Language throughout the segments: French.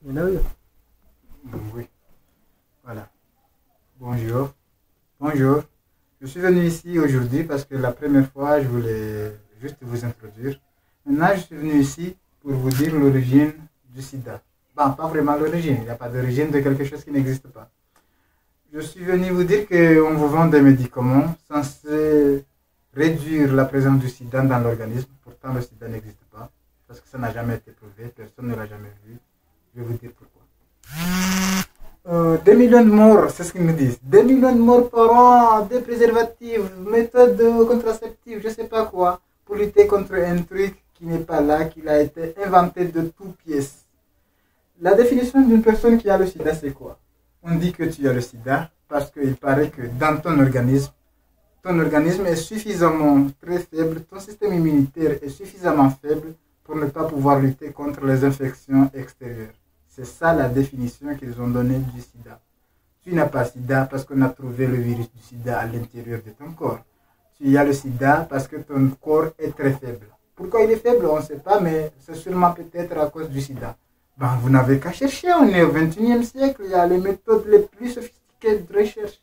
Oui, voilà. Bonjour. Bonjour. Je suis venu ici aujourd'hui parce que la première fois, je voulais juste vous introduire. Maintenant, je suis venu ici pour vous dire l'origine du sida. Bon, pas vraiment l'origine. Il n'y a pas d'origine de quelque chose qui n'existe pas. Je suis venu vous dire qu'on vous vend des médicaments censés réduire la présence du sida dans l'organisme. Pourtant, le sida n'existe pas parce que ça n'a jamais été prouvé. Personne ne l'a jamais vu. Je vais vous dire pourquoi. Des millions de morts, c'est ce qu'ils me disent. Des millions de morts par an, des préservatifs, méthodes contraceptives, je sais pas quoi, pour lutter contre un truc qui n'est pas là, qui a été inventé de toutes pièces. La définition d'une personne qui a le sida, c'est quoi? On dit que tu as le sida parce qu'il paraît que dans ton organisme est suffisamment très faible, ton système immunitaire est suffisamment faible pour ne pas pouvoir lutter contre les infections extérieures. C'est ça la définition qu'ils ont donnée du sida. Tu n'as pas sida parce qu'on a trouvé le virus du sida à l'intérieur de ton corps. Tu as le sida parce que ton corps est très faible. Pourquoi il est faible, on ne sait pas, mais c'est sûrement peut-être à cause du sida. Ben, vous n'avez qu'à chercher, on est au XXIe siècle, il y a les méthodes les plus sophistiquées de recherche.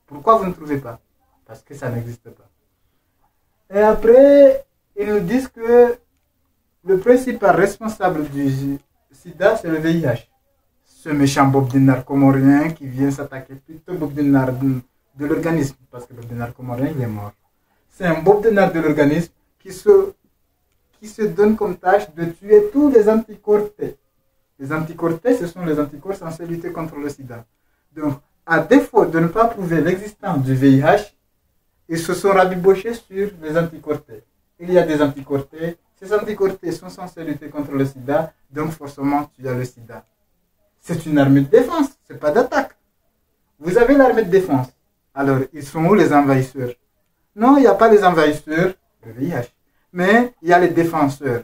Pourquoi vous ne trouvez pas? Parce que ça n'existe pas. Et après, ils nous disent que le principal responsable du sida, c'est le VIH. Ce méchant Bob Denard comorien qui vient s'attaquer plutôt Bob Denard de l'organisme, parce que Bob Denard comorien, il est mort. C'est un Bob Denard de l'organisme qui se donne comme tâche de tuer tous les anticorps T. Les anticorps T, ce sont les anticorps censés lutter contre le sida. Donc, à défaut de ne pas prouver l'existence du VIH, ils se sont rabibochés sur les anticorps T. Il y a des anticorps T. Ces anticorps T sont censés lutter contre le sida, donc forcément tu as le sida. C'est une armée de défense, ce n'est pas d'attaque. Vous avez l'armée de défense. Alors, ils sont où les envahisseurs? Non, il n'y a pas les envahisseurs, le VIH, mais il y a les défenseurs.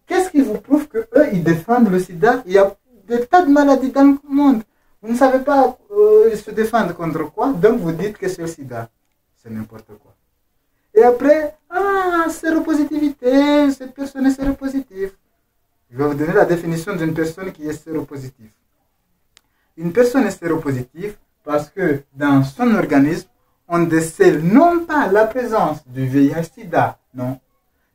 Qu'est-ce qui vous prouve qu'eux, ils défendent le sida? Il y a des tas de maladies dans le monde. Vous ne savez pas ils se défendent contre quoi, donc vous dites que c'est le sida. C'est n'importe quoi. Et après, séropositivité, cette personne est séropositive. Je vais vous donner la définition d'une personne qui est séropositive. Une personne est séropositive parce que dans son organisme, on décèle non pas la présence du VIH-Sida, non.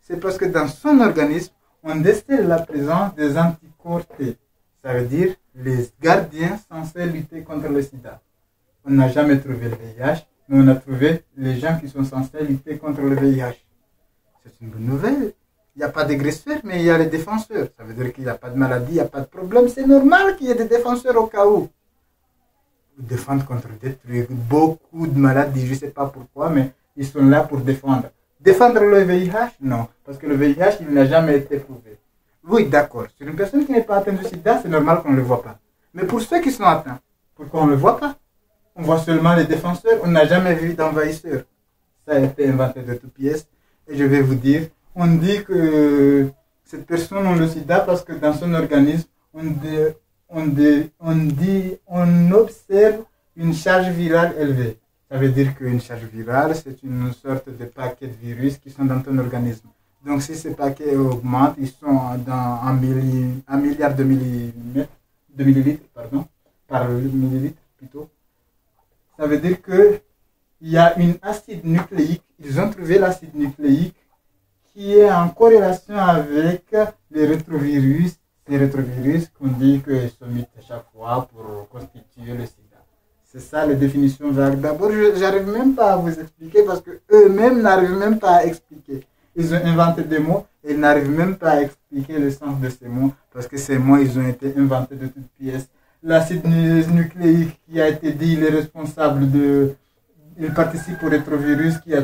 C'est parce que dans son organisme, on décèle la présence des anticorps T. Ça veut dire les gardiens censés lutter contre le sida. On n'a jamais trouvé le VIH, mais on a trouvé les gens qui sont censés lutter contre le VIH. C'est une bonne nouvelle. Il n'y a pas d'agresseurs, mais il y a les défenseurs. Ça veut dire qu'il n'y a pas de maladie, il n'y a pas de problème. C'est normal qu'il y ait des défenseurs au cas où. Ils défendent contre des trucs, beaucoup de maladies, je ne sais pas pourquoi, mais ils sont là pour défendre. Défendre le VIH? Non, parce que le VIH, il n'a jamais été prouvé. Oui, d'accord. Sur une personne qui n'est pas atteinte du sida, c'est normal qu'on ne le voit pas. Mais pour ceux qui sont atteints, pourquoi on ne le voit pas? On voit seulement les défenseurs, on n'a jamais vu d'envahisseurs. Ça a été inventé de toutes pièces. Et je vais vous dire, on dit que cette personne a le sida parce que dans son organisme, on observe une charge virale élevée. Ça veut dire qu'une charge virale, c'est une sorte de paquet de virus qui sont dans ton organisme. Donc si ces paquets augmentent, ils sont dans un milliard de millilitres, par millilitre plutôt. Ça veut dire qu'il y a une acide nucléique, ils ont trouvé l'acide nucléique qui est en corrélation avec les rétrovirus. Les rétrovirus qu'on dit qu'ils se mettent à chaque fois pour constituer le sida. C'est ça la définition vague. D'abord, je n'arrive même pas à vous expliquer parce qu'eux-mêmes n'arrivent même pas à expliquer. Ils ont inventé des mots et ils n'arrivent même pas à expliquer le sens de ces mots parce que ces mots, ils ont été inventés de toutes pièces. L'acide nucléique qui a été dit, il est responsable il participe aux rétrovirus qui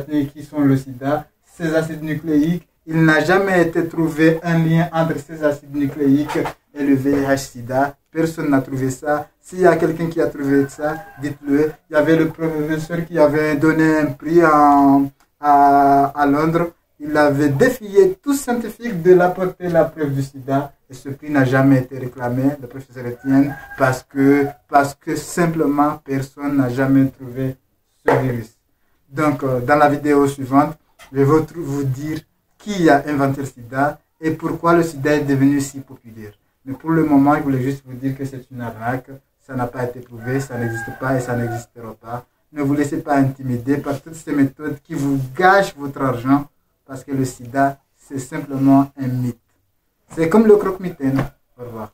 sont le sida. Ces acides nucléiques, il n'a jamais été trouvé un lien entre ces acides nucléiques et le VIH-Sida. Personne n'a trouvé ça. S'il y a quelqu'un qui a trouvé ça, dites-le. Il y avait le professeur qui avait donné un prix à Londres. Il avait défié tout scientifique de l'apporter la preuve du sida. Et ce prix n'a jamais été réclamé, le professeur Etienne, parce que simplement personne n'a jamais trouvé ce virus. Donc, dans la vidéo suivante, je vais vous dire qui a inventé le sida et pourquoi le sida est devenu si populaire. Mais pour le moment, je voulais juste vous dire que c'est une arnaque. Ça n'a pas été prouvé, ça n'existe pas et ça n'existera pas. Ne vous laissez pas intimider par toutes ces méthodes qui vous gâchent votre argent parce que le sida, c'est simplement un mythe. C'est comme le croque-mitaine. Au revoir.